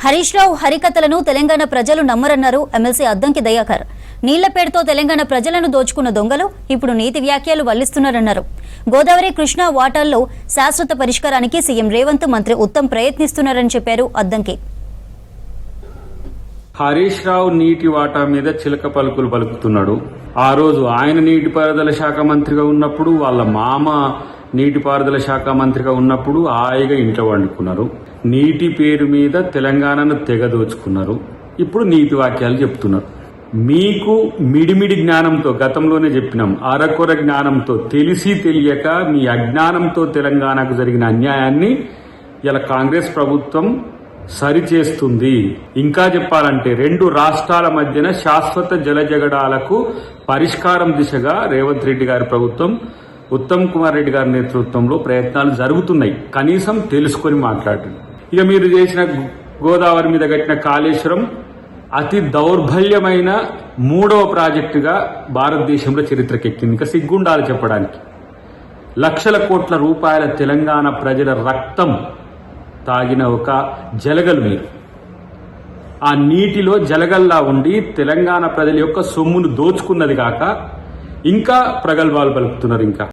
హరీష్ రావు హరికథలను తెలంగాణ ప్రజలు నమ్మరన్నారు ఎమ్మెల్సీ అద్దంకి దయాకర్. నీళ్ల పేరుతో తెలంగాణ ప్రజలను దోచుకున్న దొంగలు ఇప్పుడు నీతి వ్యాఖ్యలు వల్లిస్తున్నారన్నారు. గోదావరి కృష్ణా వాటాల్లో శాశ్వత పరిష్కారానికి సీఎం రేవంత్, మంత్రి ఉత్తమ్ ప్రయత్నిస్తున్నారని చెప్పారు అద్దంకి. హరీష్ రావు నీటి వాటా మీద చిలక పలుకులు పలుకుతున్నాడు. ఆ రోజు ఆయన నీటిపారుదల శాఖ మంత్రిగా ఉన్నప్పుడు, వాళ్ళ మామ నీటిపారుదల శాఖ మంత్రిగా ఉన్నప్పుడు హాయిగా ఇంట్లో వండుకున్నారు. నీటి పేరు మీద తెలంగాణను తెగదోచుకున్నారు. ఇప్పుడు నీతి వాక్యాలు చెప్తున్నారు. మీకు మిడిమిడి జ్ఞానంతో, గతంలోనే చెప్పినాం, అరకొర జ్ఞానంతో, తెలిసి తెలియక మీ అజ్ఞానంతో తెలంగాణకు జరిగిన అన్యాయాన్ని ఇలా కాంగ్రెస్ ప్రభుత్వం సరిచేస్తుంది. ఇంకా చెప్పాలంటే 2 రాష్ట్రాల మధ్యన శాశ్వత జలజగడాలకు పరిష్కారం దిశగా రేవంత్ రెడ్డి గారి ప్రభుత్వం, ఉత్తమ్ కుమార్ రెడ్డి గారి నేతృత్వంలో ప్రయత్నాలు జరుగుతున్నాయి. కనీసం తెలుసుకొని మాట్లాడండి. ఇక మీరు చేసిన గోదావరి మీద కట్టిన కాళేశ్వరం అతి దౌర్బల్యమైన 3వ ప్రాజెక్టుగా భారతదేశంలో చరిత్రకెక్కింది. ఇంకా సిగ్గుండాలి చెప్పడానికి. లక్షల కోట్ల రూపాయల తెలంగాణ ప్రజల రక్తం తాగిన ఒక జలగలు మీరు. ఆ నీటిలో జలగల్లా ఉండి తెలంగాణ ప్రజల యొక్క సొమ్మును దోచుకున్నది కాక ఇంకా ప్రగల్భాలు పలుకుతున్నారు. ఇంకా